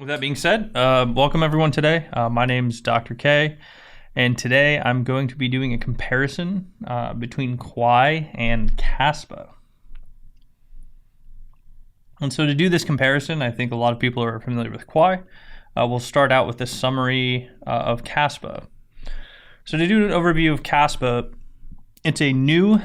With that being said, welcome everyone today. My name's Dr. K, and today I'm going to be doing a comparison between Quai and Caspa. And so to do this comparison, I think a lot of people are familiar with Quai. We'll start out with the summary of Caspa. So to do an overview of Caspa, it's a new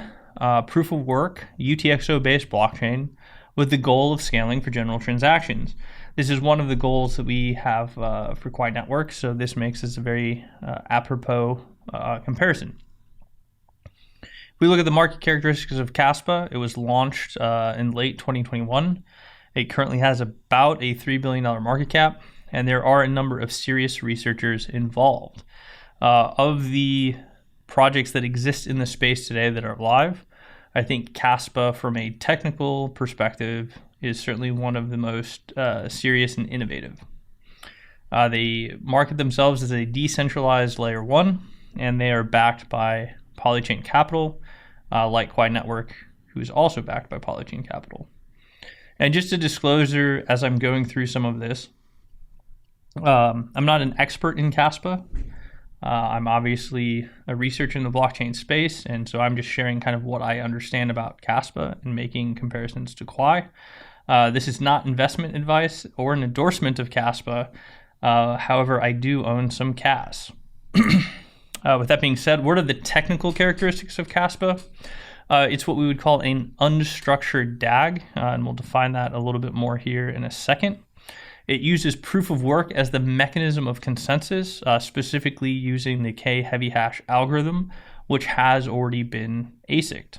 proof of work UTXO-based blockchain with the goal of scaling for general transactions. This is one of the goals that we have for Quai Network, so this makes this a very apropos comparison. If we look at the market characteristics of Kaspa, it was launched in late 2021. It currently has about a $3 billion market cap, and there are a number of serious researchers involved. Of the projects that exist in the space today that are live, I think Kaspa, from a technical perspective, is certainly one of the most serious and innovative. They market themselves as a decentralized layer one, and they are backed by Polychain Capital, like Quai Network, who is also backed by Polychain Capital. And just a disclosure, as I'm going through some of this, I'm not an expert in Kaspa. I'm obviously a researcher in the blockchain space, and so I'm just sharing kind of what I understand about Kaspa and making comparisons to Quai. This is not investment advice or an endorsement of Kaspa. However, I do own some CAS. With that being said, what are the technical characteristics of Kaspa? It's what we would call an unstructured DAG, and we'll define that a little bit more here in a second. It uses proof of work as the mechanism of consensus, specifically using the K heavy hash algorithm, which has already been ASIC'd.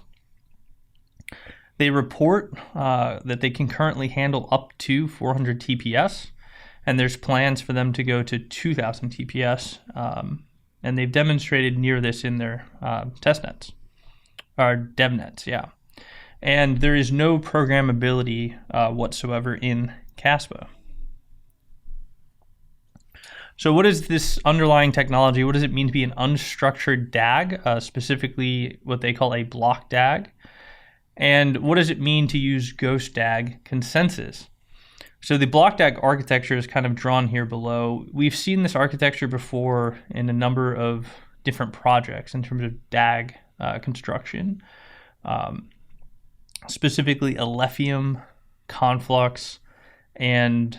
They report that they can currently handle up to 400 TPS, and there's plans for them to go to 2,000 TPS, and they've demonstrated near this in their testnets, or devnets, yeah. And there is no programmability whatsoever in Kaspa. So what is this underlying technology? What does it mean to be an unstructured DAG, specifically what they call a block DAG? And what does it mean to use Ghost DAG consensus? So the block DAG architecture is kind of drawn here below. We've seen this architecture before in a number of different projects in terms of DAG construction, specifically Ethereum, Conflux, and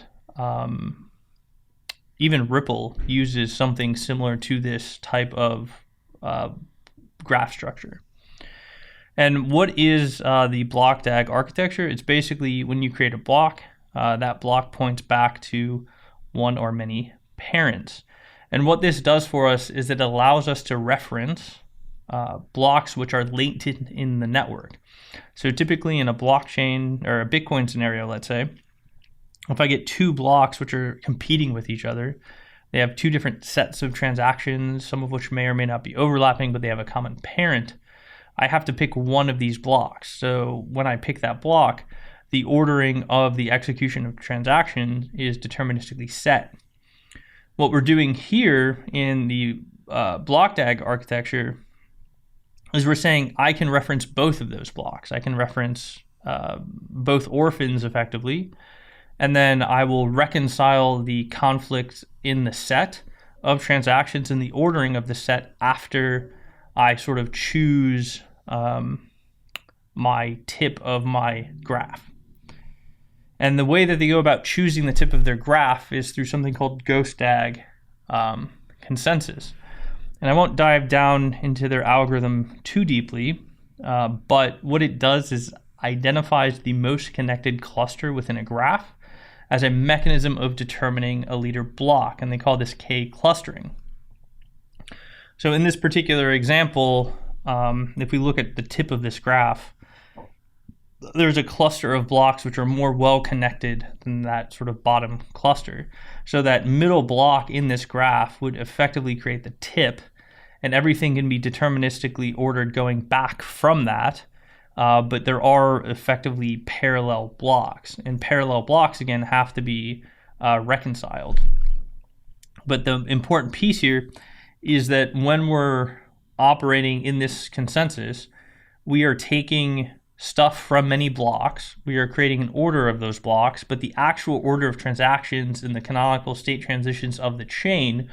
even Ripple uses something similar to this type of graph structure. And what is the block DAG architecture? It's basically when you create a block, that block points back to one or many parents. And what this does for us is it allows us to reference blocks which are latent in the network. So typically in a blockchain or a Bitcoin scenario, let's say, if I get two blocks which are competing with each other, they have two different sets of transactions, some of which may or may not be overlapping, but they have a common parent. I have to pick one of these blocks. So when I pick that block, the ordering of the execution of transaction is deterministically set. What we're doing here in the block DAG architecture is we're saying I can reference both of those blocks. I can reference both orphans effectively, and then I will reconcile the conflicts in the set of transactions and the ordering of the set after I sort of choose my tip of my graph. And the way that they go about choosing the tip of their graph is through something called Ghost DAG consensus. And I won't dive down into their algorithm too deeply, but what it does is identifies the most connected cluster within a graph as a mechanism of determining a leader block, and they call this K clustering. So in this particular example, if we look at the tip of this graph, there's a cluster of blocks which are more well connected than that sort of bottom cluster. So that middle block in this graph would effectively create the tip, and everything can be deterministically ordered going back from that. But there are effectively parallel blocks, and parallel blocks again have to be reconciled. But the important piece here is that when we're operating in this consensus, we are taking stuff from many blocks. We are creating an order of those blocks, but the actual order of transactions and the canonical state transitions of the chain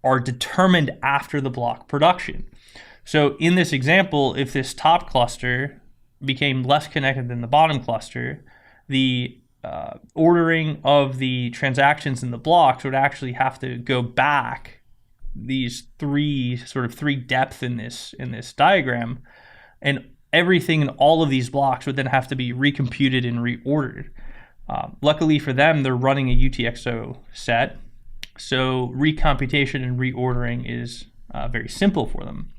are determined after the block production. So in this example, if this top cluster became less connected than the bottom cluster, the ordering of the transactions in the blocks would actually have to go back these three depth in this diagram, and everything in all of these blocks would then have to be recomputed and reordered. Luckily for them, they're running a UTXO set, so recomputation and reordering is very simple for them.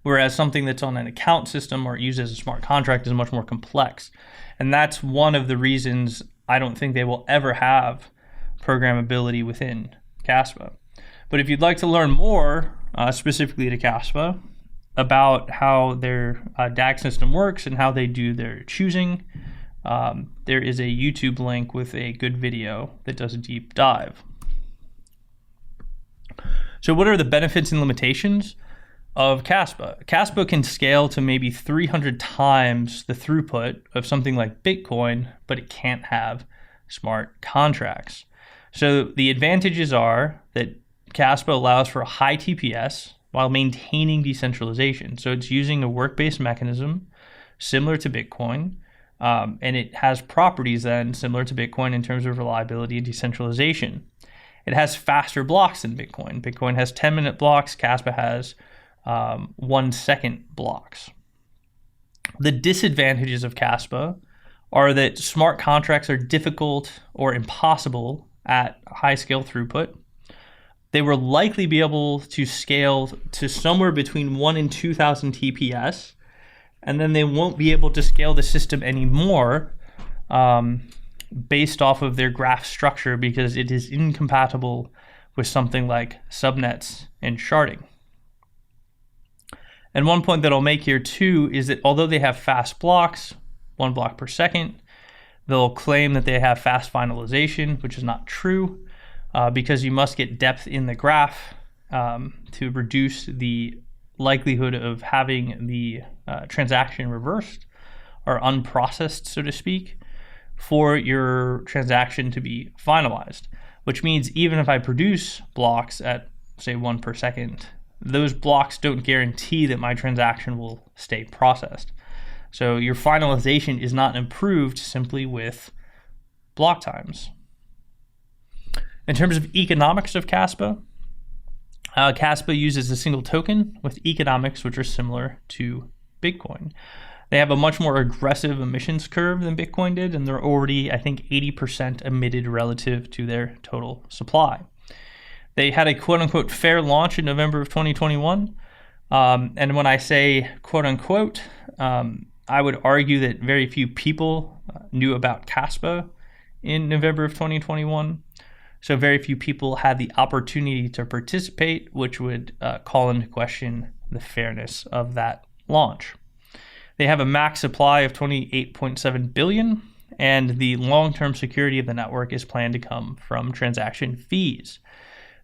Whereas something that's on an account system or used as a smart contract is much more complex. And that's one of the reasons I don't think they will ever have programmability within Caspa. But if you'd like to learn more, specifically to Caspa, about how their DAG system works and how they do their choosing, there is a YouTube link with a good video that does a deep dive. So what are the benefits and limitations of Caspa? Caspa can scale to maybe 300 times the throughput of something like Bitcoin, but it can't have smart contracts. So the advantages are that Caspa allows for a high TPS while maintaining decentralization. So it's using a work-based mechanism similar to Bitcoin, and it has properties then similar to Bitcoin in terms of reliability and decentralization. It has faster blocks than Bitcoin. Bitcoin has 10-minute blocks. Caspa has 1-second blocks. The disadvantages of Caspa are that smart contracts are difficult or impossible at high scale throughput. They will likely be able to scale to somewhere between 1 and 2,000 TPS, and then they won't be able to scale the system anymore based off of their graph structure because it is incompatible with something like subnets and sharding. And one point that I'll make here too is that although they have fast blocks, 1 block per second, they'll claim that they have fast finalization, which is not true because you must get depth in the graph to reduce the likelihood of having the transaction reversed or unprocessed, so to speak, for your transaction to be finalized, which means even if I produce blocks at, say, 1 per second, those blocks don't guarantee that my transaction will stay processed. So your finalization is not improved simply with block times. In terms of economics of Caspa, Caspa uses a single token with economics which are similar to Bitcoin. They have a much more aggressive emissions curve than Bitcoin did, and they're already, I think, 80% emitted relative to their total supply. They had a quote-unquote fair launch in November of 2021. And when I say quote-unquote, I would argue that very few people knew about Caspa in November of 2021. So very few people had the opportunity to participate, which would call into question the fairness of that launch. They have a max supply of 28.7 billion, and the long-term security of the network is planned to come from transaction fees.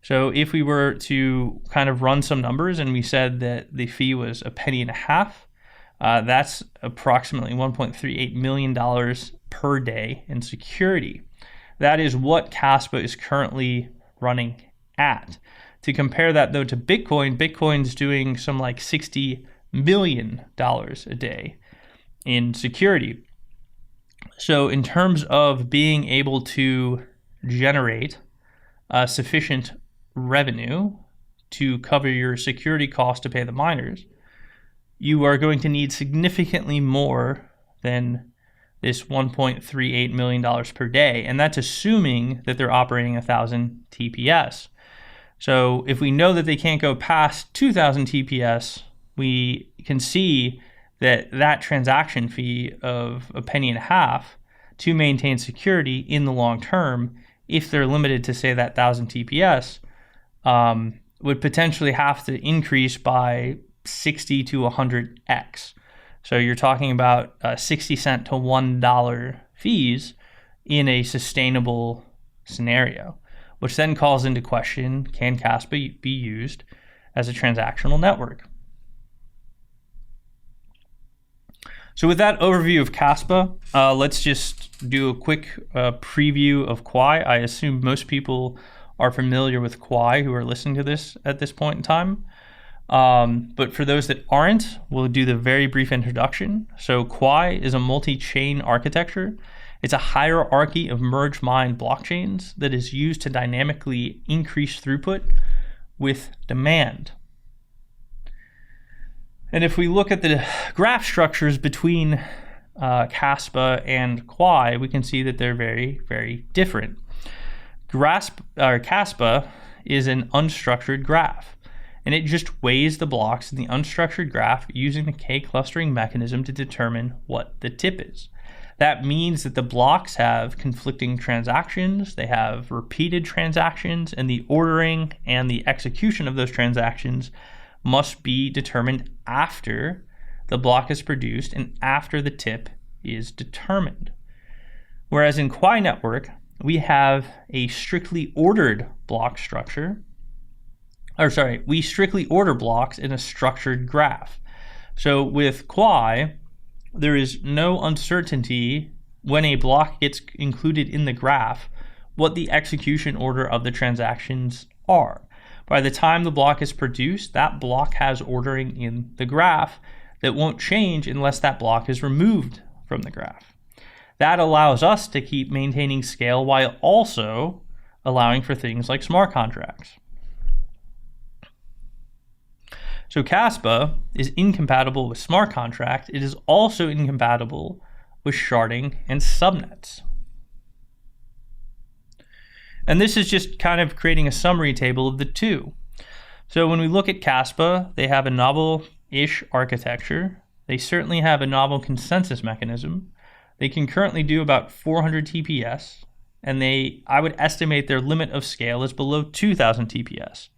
So if we were to kind of run some numbers and we said that the fee was $0.015, that's approximately $1.38 million per day in security. That is what Caspa is currently running at. To compare that though to Bitcoin, Bitcoin's doing some like $60 million a day in security. So in terms of being able to generate sufficient revenue to cover your security cost to pay the miners, you are going to need significantly more than this $1.38 million per day. And that's assuming that they're operating 1,000 TPS. So if we know that they can't go past 2,000 TPS, we can see that that transaction fee of $0.015 to maintain security in the long term, if they're limited to say that 1,000 TPS, would potentially have to increase by 60 to 100x. So you're talking about 60 cent to $1 fees in a sustainable scenario, which then calls into question, can Caspa be used as a transactional network? So with that overview of Caspa, let's just do a quick preview of Quai. I assume most people are familiar with Quai who are listening to this at this point in time. But for those that aren't, we'll do the very brief introduction. So Quai is a multi-chain architecture. It's a hierarchy of merge mined blockchains that is used to dynamically increase throughput with demand. And if we look at the graph structures between Kaspa and Quai, we can see that they're very, very different. Kaspa is an unstructured graph, and it just weighs the blocks in the unstructured graph using the K-clustering mechanism to determine what the tip is. That means that the blocks have conflicting transactions, they have repeated transactions, and the ordering and the execution of those transactions must be determined after the block is produced and after the tip is determined. Whereas in Quai Network, we have a strictly ordered block structure, we strictly order blocks in a structured graph. So with Quai, there is no uncertainty when a block gets included in the graph what the execution order of the transactions are. By the time the block is produced, that block has ordering in the graph that won't change unless that block is removed from the graph. That allows us to keep maintaining scale while also allowing for things like smart contracts. So Kaspa is incompatible with smart contracts. It is also incompatible with sharding and subnets. And this is just kind of creating a summary table of the two. So when we look at Kaspa, they have a novel-ish architecture. They certainly have a novel consensus mechanism. They can currently do about 400 TPS, and I would estimate their limit of scale is below 2,000 TPS.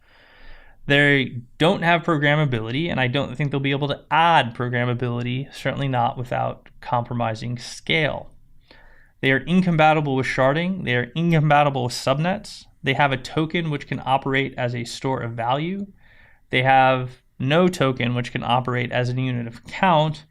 They don't have programmability, and I don't think they'll be able to add programmability, certainly not without compromising scale. They are incompatible with sharding. They are incompatible with subnets. They have a token which can operate as a store of value. They have no token which can operate as a unit of count.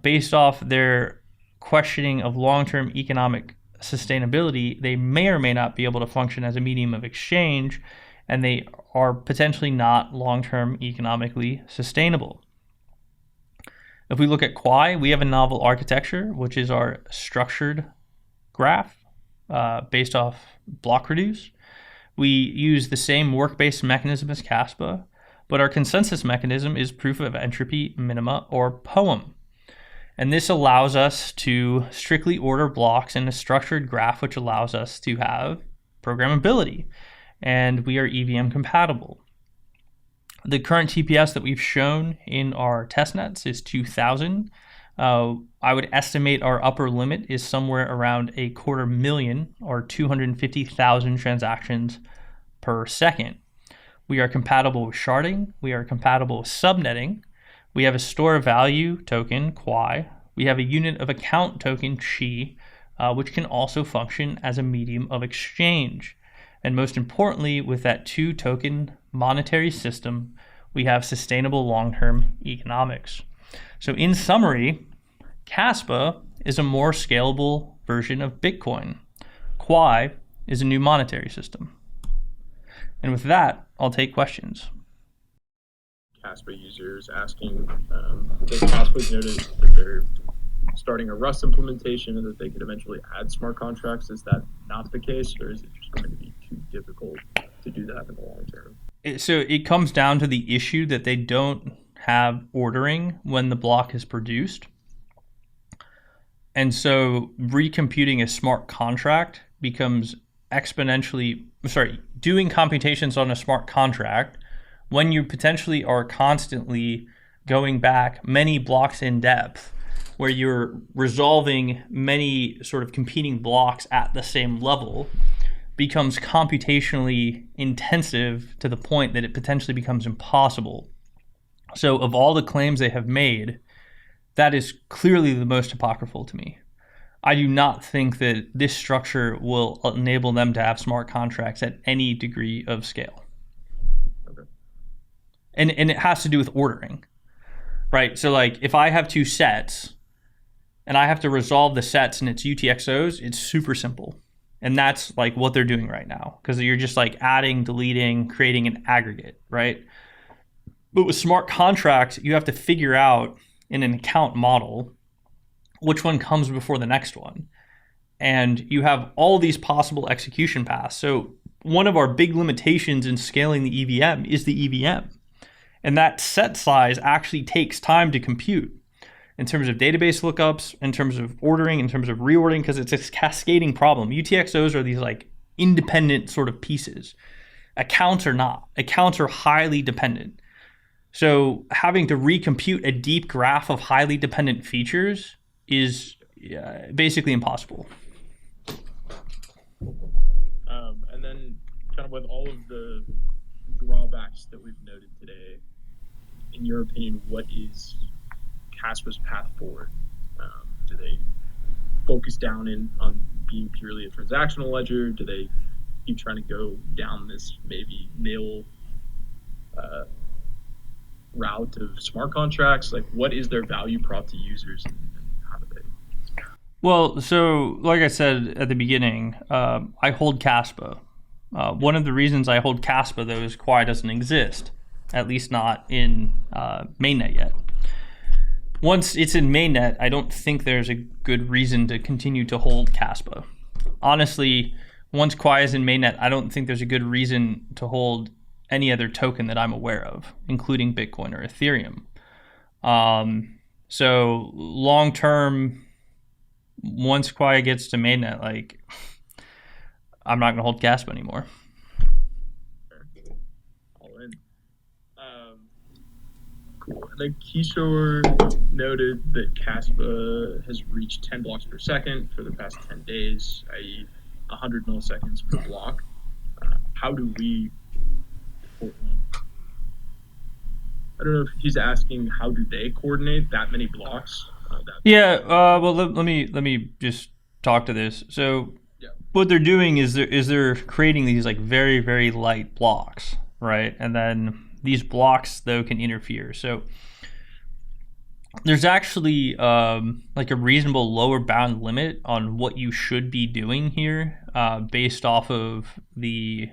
Based off their questioning of long-term economic sustainability, they may or may not be able to function as a medium of exchange, and they are potentially not long-term economically sustainable. If we look at Quai, we have a novel architecture, which is our structured graph based off block reduce. We use the same work-based mechanism as Kaspa, but our consensus mechanism is proof of entropy minima, or POEM. And this allows us to strictly order blocks in a structured graph, which allows us to have programmability. And we are EVM compatible. The current TPS that we've shown in our testnets is 2,000. I would estimate our upper limit is somewhere around 250,000 or 250,000 transactions per second. We are compatible with sharding. We are compatible with subnetting. We have a store of value token, Quai. We have a unit of account token, Chi, which can also function as a medium of exchange. And most importantly, with that two-token monetary system, we have sustainable long-term economics. So in summary, Kaspa is a more scalable version of Bitcoin. Quai is a new monetary system. And with that, I'll take questions. Kaspa users asking, that Kaspa's noted that they're starting a Rust implementation and that they could eventually add smart contracts. Is that not the case, or is it just going to be too difficult to do that in the long term? So it comes down to the issue that they don't have ordering when the block is produced. And so recomputing a smart contract becomes doing computations on a smart contract when you potentially are constantly going back many blocks in depth, where you're resolving many sort of competing blocks at the same level, becomes computationally intensive to the point that it potentially becomes impossible. So of all the claims they have made, that is clearly the most apocryphal to me. I do not think that this structure will enable them to have smart contracts at any degree of scale. Okay. And it has to do with ordering, right? So like if I have two sets and I have to resolve the sets and its UTXOs, it's super simple. And that's like what they're doing right now, because you're just like adding, deleting, creating an aggregate, right? But with smart contracts, you have to figure out in an account model which one comes before the next one. And you have all these possible execution paths. So one of our big limitations in scaling the EVM is the EVM. And that set size actually takes time to compute in terms of database lookups, in terms of ordering, in terms of reordering, because it's a cascading problem. UTXOs are these like independent sort of pieces. Accounts are not. Accounts are highly dependent. So having to recompute a deep graph of highly dependent features is basically impossible. And then kind of with all of the drawbacks that we've noted today, in your opinion, what is Caspa's path forward? Do they focus down on being purely a transactional ledger? Do they keep trying to go down this maybe nil route of smart contracts? Like, what is their value prop to users, and how do they? Well, so like I said at the beginning, I hold Kaspa. One of the reasons I hold Kaspa, though, is Quai doesn't exist, at least not in mainnet yet. Once it's in mainnet, I don't think there's a good reason to continue to hold Kaspa. Honestly, once Quai is in mainnet, I don't think there's a good reason to hold any other token that I'm aware of, including Bitcoin or Ethereum. So long term, once Quai gets to mainnet, like, I'm not going to hold Kaspa anymore. All in. Cool. And then Kishore noted that Kaspa has reached 10 blocks per second for the past 10 days, i.e. 100 milliseconds per block. How do we... I don't know if he's asking how do they coordinate that many blocks. Well, let me just talk to this. So what they're doing is they're creating these like very, very light blocks, right? And then these blocks though can interfere. So there's actually like a reasonable lower bound limit on what you should be doing here, based off of the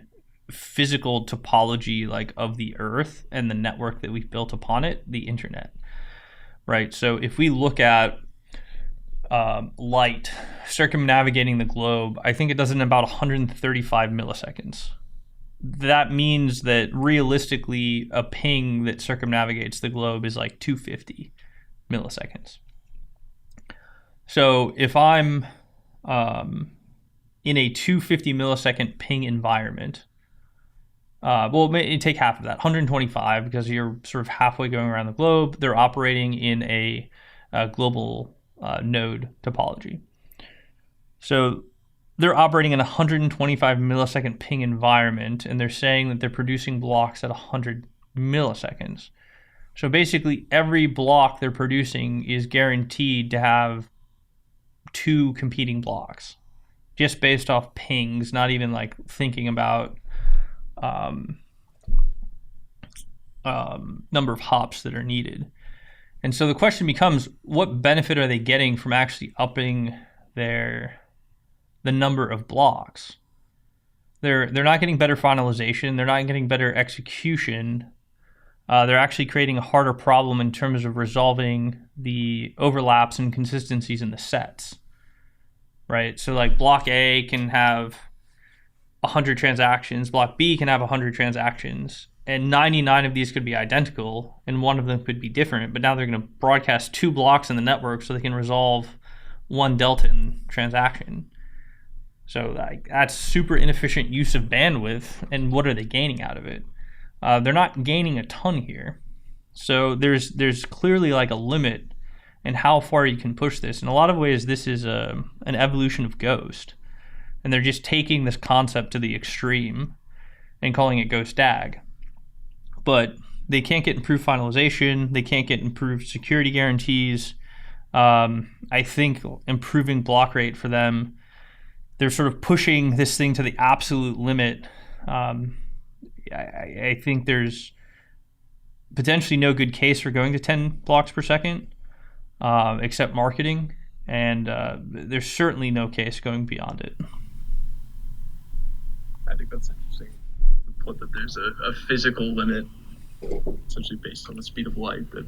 physical topology like of the earth and the network that we've built upon it, the internet, right? So if we look at light circumnavigating the globe, I think it does it in about 135 milliseconds. That means that realistically a ping that circumnavigates the globe is like 250 milliseconds. So if I'm in a 250 millisecond ping environment, well, take half of that, 125, because you're sort of halfway going around the globe. They're operating in a global node topology. So they're operating in a 125 millisecond ping environment, and they're saying that they're producing blocks at 100 milliseconds. So basically, every block they're producing is guaranteed to have two competing blocks, just based off pings, not even like thinking about number of hops that are needed. And so the question becomes, what benefit are they getting from actually upping the number of blocks? They're not getting better finalization. They're not getting better execution. They're actually creating a harder problem in terms of resolving the overlaps and consistencies in the sets, right? So like block A can have 100 transactions, block B can have 100 transactions, and 99 of these could be identical, and one of them could be different, but now they're going to broadcast two blocks in the network so they can resolve one delta in transaction. So that's super inefficient use of bandwidth, and what are they gaining out of it? They're not gaining a ton here. So there's clearly like a limit in how far you can push this. In a lot of ways, this is an evolution of Ghost. And they're just taking this concept to the extreme and calling it Ghost DAG. But they can't get improved finalization. They can't get improved security guarantees. I think improving block rate for them, they're sort of pushing this thing to the absolute limit. I think there's potentially no good case for going to 10 blocks per second, except marketing. And there's certainly no case going beyond it. I think that's interesting. The put that there's a physical limit, essentially based on the speed of light, that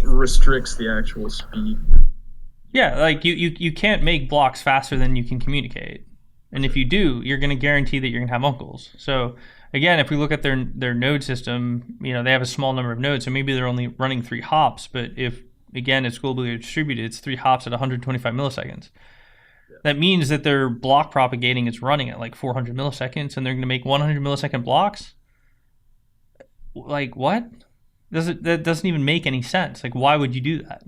restricts the actual speed. Yeah, like you can't make blocks faster than you can communicate. And if you do, you're going to guarantee that you're going to have uncles. So again, if we look at their node system, they have a small number of nodes, so maybe they're only running 3 hops. But if, again, it's globally distributed, it's 3 hops at 125 milliseconds. Yeah. That means that their block propagating is running at like 400 milliseconds, and they're going to make 100 millisecond blocks? Like, what? That doesn't even make any sense. Like, why would you do that?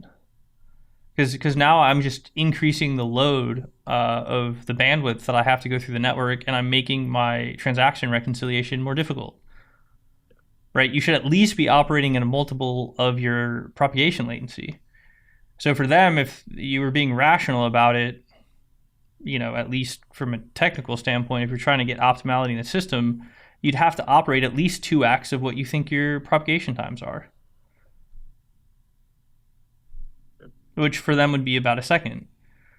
Because now I'm just increasing the load of the bandwidth that I have to go through the network, and I'm making my transaction reconciliation more difficult. Right? You should at least be operating in a multiple of your propagation latency. So for them, if you were being rational about it, at least from a technical standpoint, if you're trying to get optimality in the system, you'd have to operate at least 2x of what you think your propagation times are, which for them would be about a second.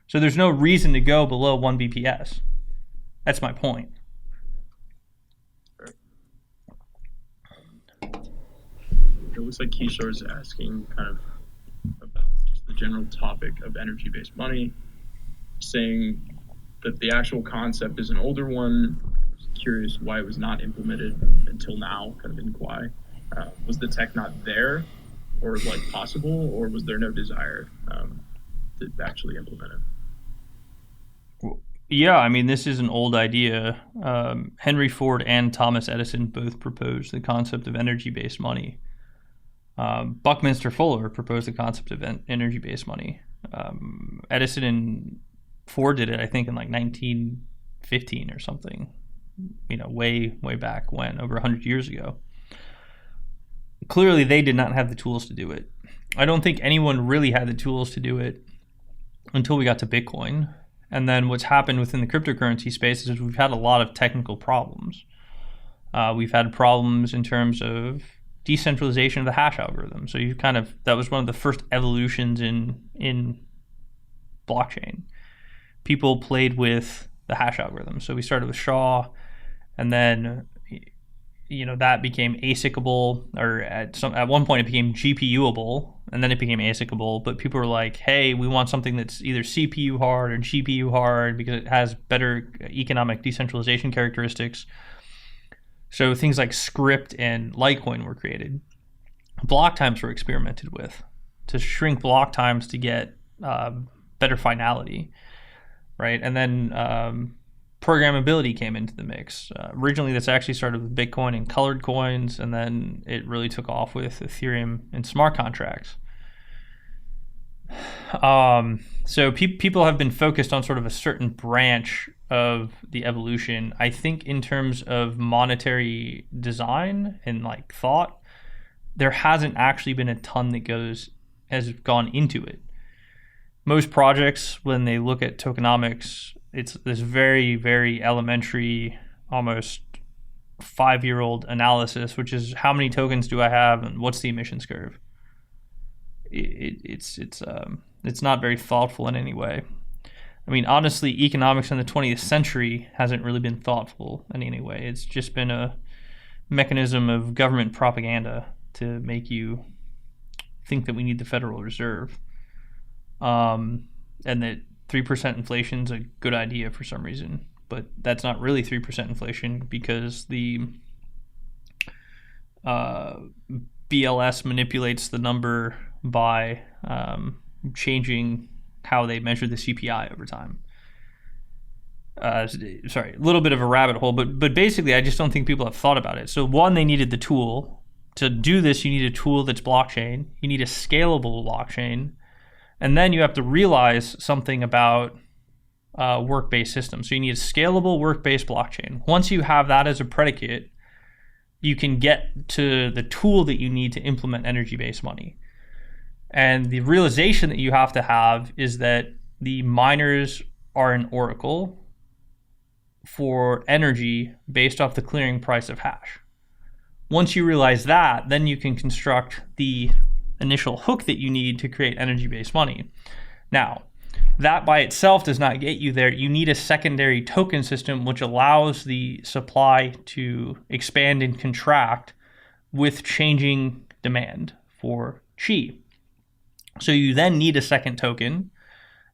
So there's no reason to go below 1 BPS. That's my point. It looks like Kishore's asking kind of about just the general topic of energy-based money, saying that the actual concept is an older one. Curious why it was not implemented until now, kind of in Quai. Was the tech not there, or possible, or was there no desire to actually implement it? Yeah, this is an old idea. Henry Ford and Thomas Edison both proposed the concept of energy-based money. Buckminster Fuller proposed the concept of energy-based money. Edison and Ford did it, I think, in 1915 or something. Way back when, over 100 years ago. Clearly, they did not have the tools to do it. I don't think anyone really had the tools to do it until we got to Bitcoin. And then what's happened within the cryptocurrency space is we've had a lot of technical problems. We've had problems in terms of decentralization of the hash algorithm. So that was one of the first evolutions in blockchain. People played with the hash algorithm. So we started with SHA, and then that became ASICable, or at one point it became GPUable, and then it became ASICable. But people were like, hey, we want something that's either CPU hard or GPU hard because it has better economic decentralization characteristics. So things like Script and Litecoin were created. Block times were experimented with to shrink block times to get better finality, right? And then programmability came into the mix. Originally, this actually started with Bitcoin and colored coins, and then it really took off with Ethereum and smart contracts. So people have been focused on sort of a certain branch of the evolution. I think in terms of monetary design and thought, there hasn't actually been a ton that has gone into it. Most projects, when they look at tokenomics, it's this very, very elementary, almost 5-year-old analysis, which is how many tokens do I have and what's the emissions curve. It's not very thoughtful in any way. Honestly, economics in the 20th century hasn't really been thoughtful in any way. It's just been a mechanism of government propaganda to make you think that we need the Federal Reserve, and that 3% inflation is a good idea for some reason. But that's not really 3% inflation, because the BLS manipulates the number by changing how they measure the CPI over time. Sorry, a little bit of a rabbit hole, but basically I just don't think people have thought about it. So one, they needed the tool. To do this, you need a tool that's blockchain. You need a scalable blockchain. And then you have to realize something about work-based systems. So you need a scalable work-based blockchain. Once you have that as a predicate, you can get to the tool that you need to implement energy-based money. And the realization that you have to have is that the miners are an oracle for energy based off the clearing price of hash. Once you realize that, then you can construct the initial hook that you need to create energy-based money. Now, that by itself does not get you there. You need a secondary token system which allows the supply to expand and contract with changing demand for chi. So you then need a second token.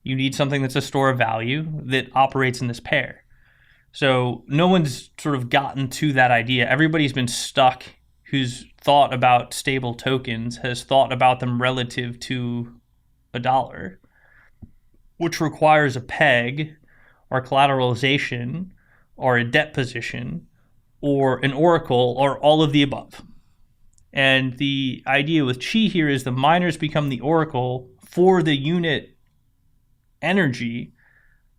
You need something that's a store of value that operates in this pair. So no one's sort of gotten to that idea. Everybody's been stuck who's thought about stable tokens has thought about them relative to a dollar, which requires a peg or collateralization or a debt position or an oracle or all of the above. And the idea with Chi here is the miners become the oracle for the unit energy,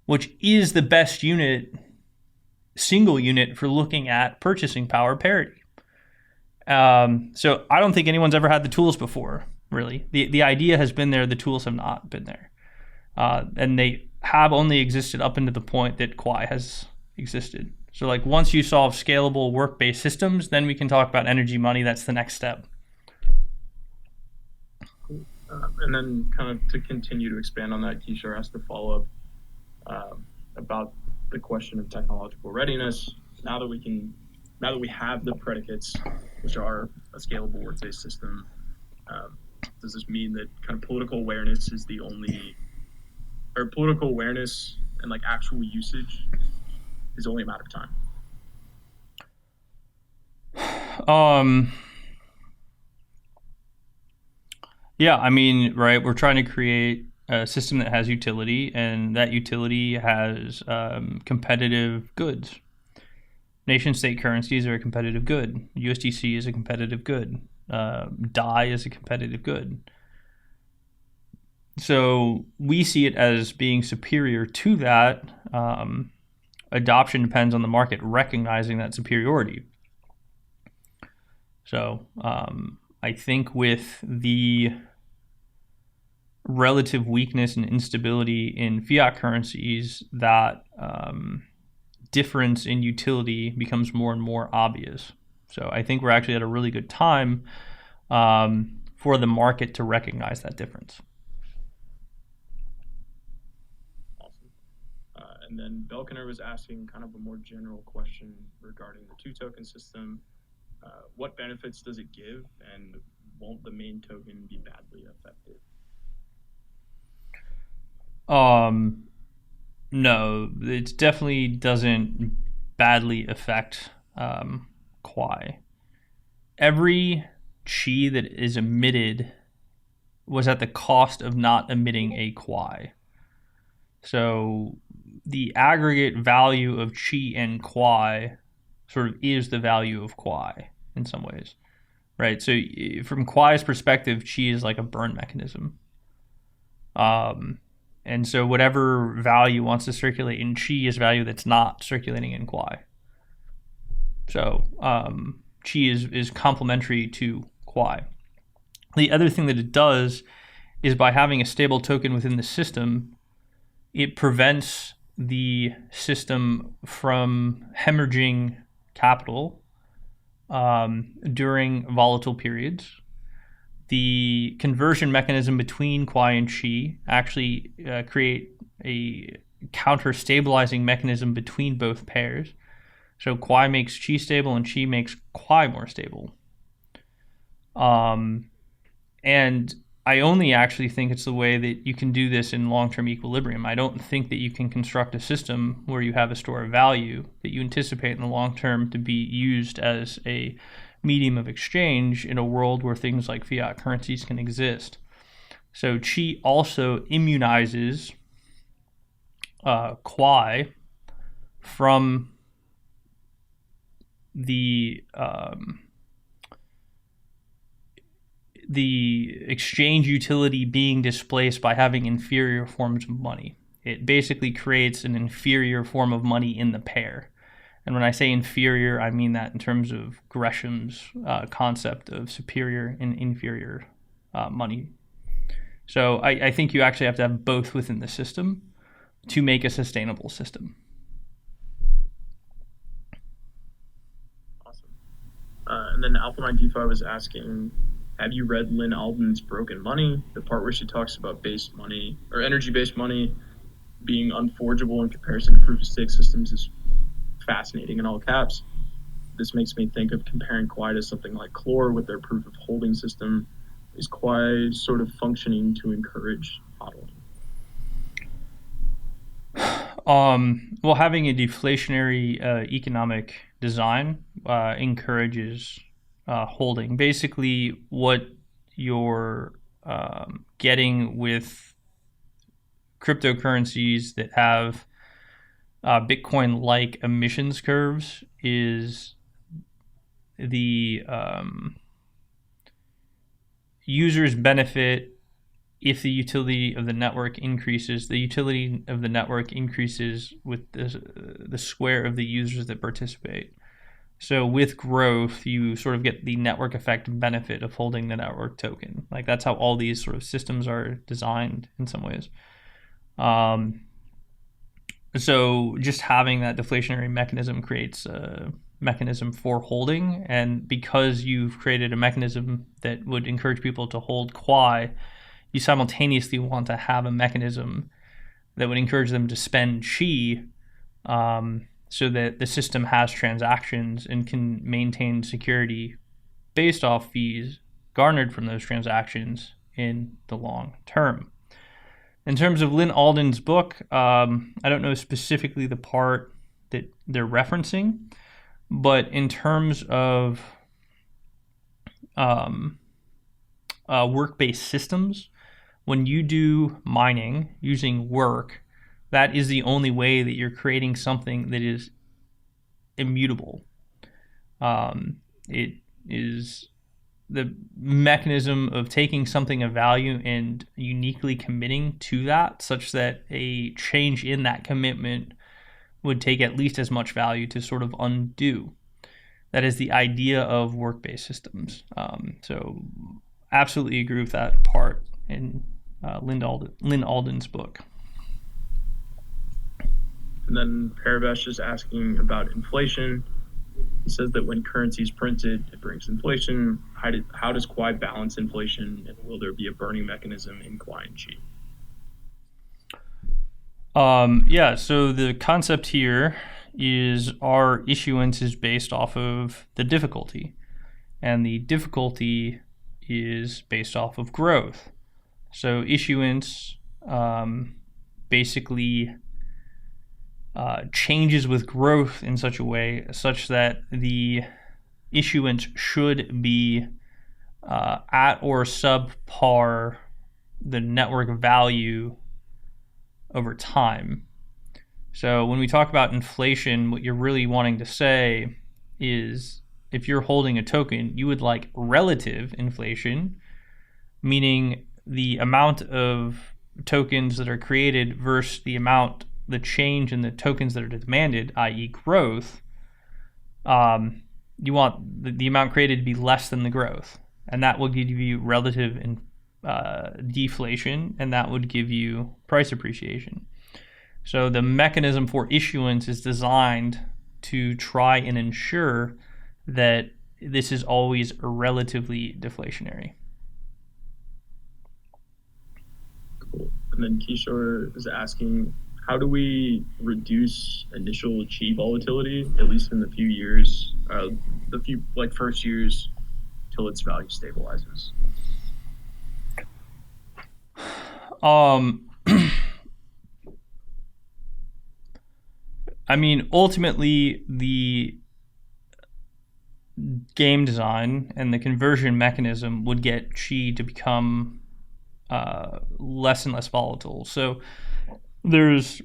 which is the best unit, single unit for looking at purchasing power parity. So I don't think anyone's ever had the tools before, really. The idea has been there, the tools have not been there. And they have only existed up into the point that Quai has existed. So like once you solve scalable work-based systems, then we can talk about energy money. That's the next step. And then kind of to continue to expand on that, Kishore asked a follow-up about the question of technological readiness. Now that we have the predicates, which are a scalable work-based system, does this mean that kind of political awareness is the only, or political awareness and like actual usage is only a matter of time? Yeah, I mean, right, we're trying to create a system that has utility, and that utility has competitive goods. Nation-state currencies are a competitive good. USDC is a competitive good. DAI is a competitive good. So we see it as being superior to that. Adoption depends on the market recognizing that superiority. So I think with the relative weakness and instability in fiat currencies, that difference in utility becomes more and more obvious. So I think we're actually at a really good time for the market to recognize that difference. And then Belkiner was asking kind of a more general question regarding the two-token system. What benefits does it give, and won't the main token be badly affected? No, it definitely doesn't badly affect Quai. Every chi that is emitted was at the cost of not emitting a Quai. So the aggregate value of Chi and Quai sort of is the value of Quai in some ways, right? So from Quai's perspective, Chi is like a burn mechanism. And so whatever value wants to circulate in Chi is value that's not circulating in Quai. So Chi is complementary to Quai. The other thing that it does is by having a stable token within the system, it prevents the system from hemorrhaging capital during volatile periods. The conversion mechanism between Quai and Chi actually create a counter-stabilizing mechanism between both pairs. So Quai makes Chi stable and Chi makes Quai more stable. And I only actually think it's the way that you can do this in long-term equilibrium. I don't think that you can construct a system where you have a store of value that you anticipate in the long term to be used as a medium of exchange in a world where things like fiat currencies can exist. So Chi also immunizes Quai from the exchange utility being displaced by having inferior forms of money. It basically creates an inferior form of money in the pair. And when I say inferior, I mean that in terms of Gresham's concept of superior and inferior money. So I think you actually have to have both within the system to make a sustainable system. Awesome. And then AlphaMind DeFi was asking, Have you read Lynn Alden's Broken Money? The part where she talks about based money or energy-based money being unforgeable in comparison to proof-of-stake systems is fascinating in all caps. This makes me think of comparing Quai to something like Clore with their proof-of-holding system. Is Quai sort of functioning to encourage hodling? Well, having a deflationary economic design encourages holding. Basically, what you're getting with cryptocurrencies that have Bitcoin-like emissions curves is the users benefit if the utility of the network increases. The utility of the network increases with the square of the users that participate. So with growth, you sort of get the network effect benefit of holding the network token. Like that's how all these sort of systems are designed in some ways. So just having that deflationary mechanism creates a mechanism for holding. And because you've created a mechanism that would encourage people to hold Quai, you simultaneously want to have a mechanism that would encourage them to spend Qi, so that the system has transactions and can maintain security based off fees garnered from those transactions in the long term. In terms of Lynn Alden's book, I don't know specifically the part that they're referencing, but in terms of work-based systems, when you do mining using work, that is the only way that you're creating something that is immutable. It is the mechanism of taking something of value and uniquely committing to that, such that a change in that commitment would take at least as much value to sort of undo. That is the idea of work-based systems. So absolutely agree with that part in Lynn Alden's book. And then Paravesh is asking about inflation. He says that when currency is printed, it brings inflation. How does Quai balance inflation, and will there be a burning mechanism in Quai and Qi? So the concept here is our issuance is based off of the difficulty, and the difficulty is based off of growth. So issuance basically changes with growth in such a way such that the issuance should be at or subpar the network value over time. So when we talk about inflation, what you're really wanting to say is if you're holding a token, you would like relative inflation, meaning the amount of tokens that are created versus the change in the tokens that are demanded, i.e. growth. You want the amount created to be less than the growth, and that will give you relative deflation, and that would give you price appreciation. So the mechanism for issuance is designed to try and ensure that this is always relatively deflationary. Cool. And then Kishore is asking, how do we reduce initial Qi volatility, at least in the few years, first years till its value stabilizes? Ultimately, the game design and the conversion mechanism would get Qi to become less and less volatile. So there's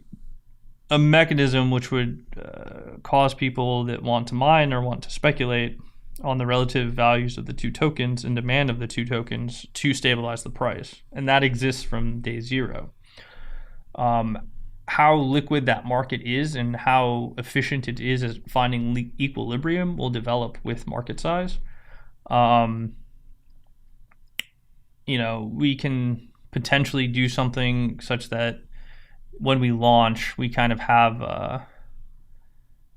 a mechanism which would cause people that want to mine or want to speculate on the relative values of the two tokens and demand of the two tokens to stabilize the price. And that exists from day zero. How liquid that market is and how efficient it is at finding equilibrium will develop with market size. We can potentially do something such that when we launch, we kind of have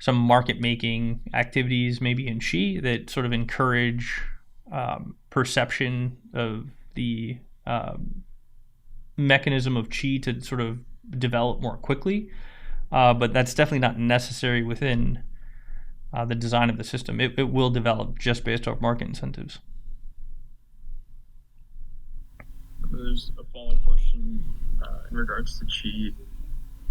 some market making activities maybe in Qi that sort of encourage perception of the mechanism of chi to sort of develop more quickly, but that's definitely not necessary within the design of the system. It will develop just based off market incentives. There's a follow-up question in regards to chi.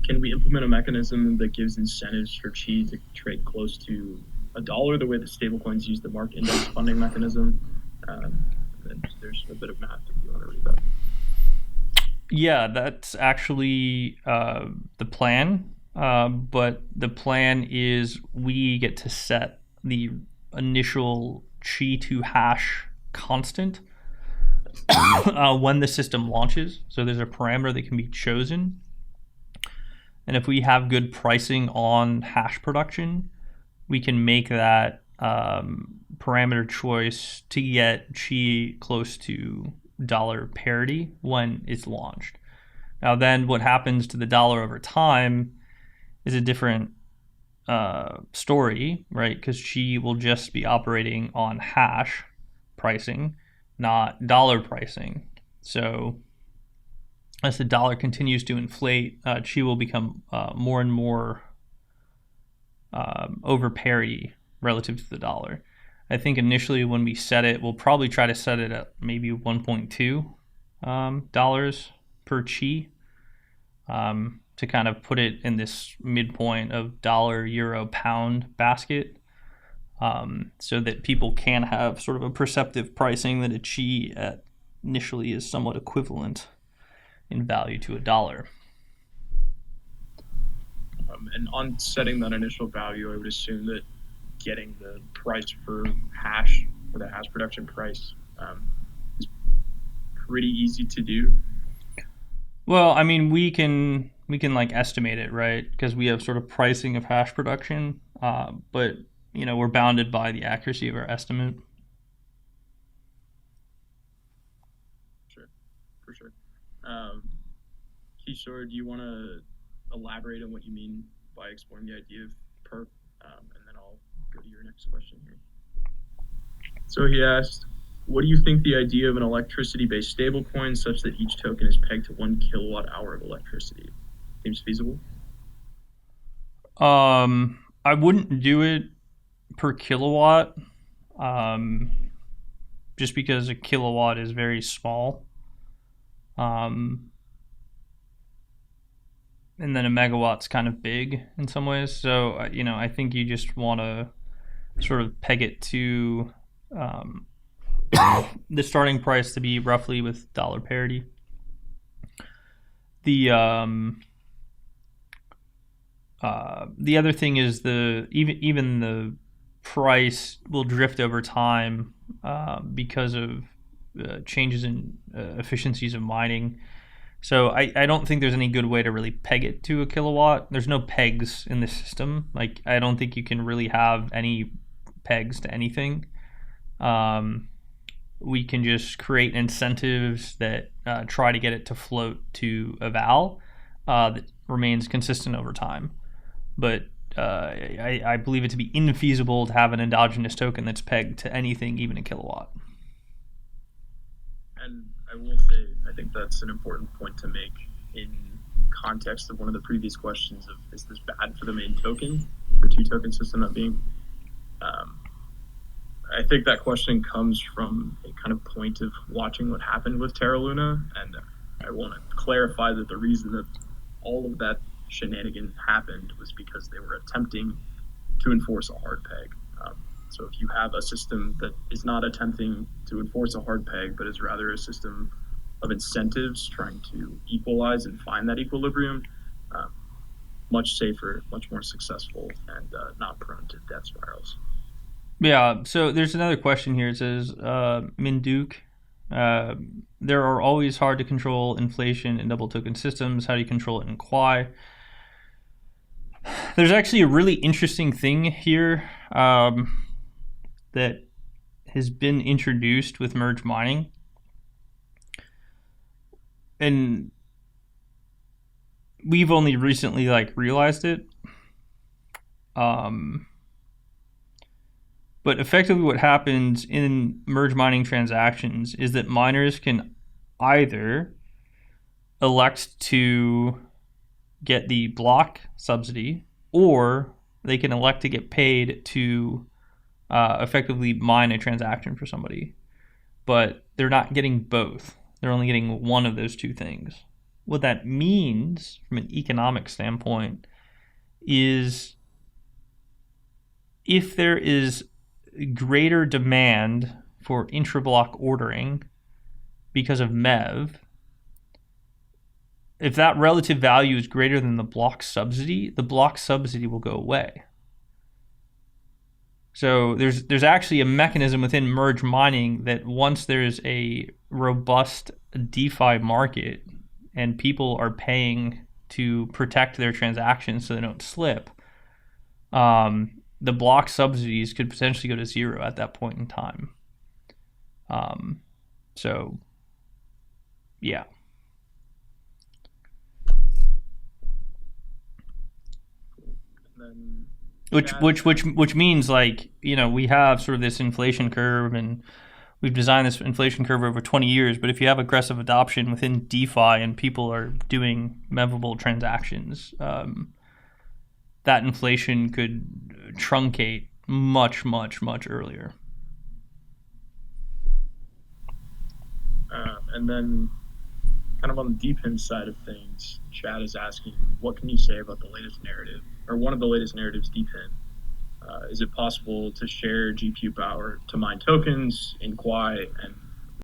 Can we implement a mechanism that gives incentives for chi to trade close to $1 the way that stablecoins use the market index funding mechanism? And there's a bit of math if you want to read that. Yeah, that's actually the plan. But the plan is we get to set the initial chi to hash constant when the system launches. So there's a parameter that can be chosen. And if we have good pricing on hash production, we can make that parameter choice to get chi close to dollar parity when it's launched. Now then what happens to the dollar over time is a different story, right? Because chi will just be operating on hash pricing, not dollar pricing. So as the dollar continues to inflate, chi will become more and more over parity relative to the dollar. I think initially when we set it, we'll probably try to set it at maybe $1.2 dollars per chi, to kind of put it in this midpoint of dollar, euro, pound basket, so that people can have sort of a perceptive pricing that a chi at initially is somewhat equivalent in value to $1. And on setting that initial value, I would assume that getting the price for hash, or the hash production price, is pretty easy to do. Well, I mean, we can like estimate it, right? Because we have sort of pricing of hash production, but we're bounded by the accuracy of our estimate. Sure, for sure. Kishore, do you want to elaborate on what you mean by exploring the idea of perp? And then I'll go to your next question here. So he asked, what do you think the idea of an electricity-based stablecoin such that each token is pegged to 1 kilowatt hour of electricity seems feasible? I wouldn't do it per kilowatt, just because a kilowatt is very small. And then a megawatt's kind of big in some ways. So, I think you just want to sort of peg it to the starting price to be roughly with dollar parity. The other thing is even the price will drift over time because of changes in efficiencies of mining. So I don't think there's any good way to really peg it to a kilowatt. There's no pegs in the system. Like, I don't think you can really have any pegs to anything. We can just create incentives that try to get it to float to a val that remains consistent over time. But I believe it to be infeasible to have an endogenous token that's pegged to anything, even a kilowatt. And I will say, I think that's an important point to make in context of one of the previous questions of, is this bad for the main token, the two-token system not being? I think that question comes from a kind of point of watching what happened with Terra Luna, and I want to clarify that the reason that all of that shenanigan happened was because they were attempting to enforce a hard peg. So if you have a system that is not attempting to enforce a hard peg, but is rather a system of incentives trying to equalize and find that equilibrium, much safer, much more successful, and not prone to death spirals. Yeah, so there's another question here. It says, Minduk, there are always hard to control inflation in double token systems. How do you control it in Quai? There's actually a really interesting thing here that has been introduced with merge mining. And we've only recently realized it. But effectively what happens in merge mining transactions is that miners can either elect to get the block subsidy, or they can elect to get paid to effectively mine a transaction for somebody. But they're not getting both. They're only getting one of those two things. What that means from an economic standpoint is if there is greater demand for intra-block ordering because of MEV, if that relative value is greater than the block subsidy will go away. So there's actually a mechanism within merge mining that once there's a robust DeFi market and people are paying to protect their transactions so they don't slip, the block subsidies could potentially go to zero at that point in time. So, yeah. Which means, like, you know, we have sort of this inflation curve, and we've designed this inflation curve over 20 years. But if you have aggressive adoption within DeFi and people are doing mevable transactions, that inflation could truncate much earlier. And then, kind of on the DePIN side of things, Chad is asking, what can you say about the latest narrative, or one of the latest narratives, DePIN? Is it possible to share GPU power to mine tokens in Quai and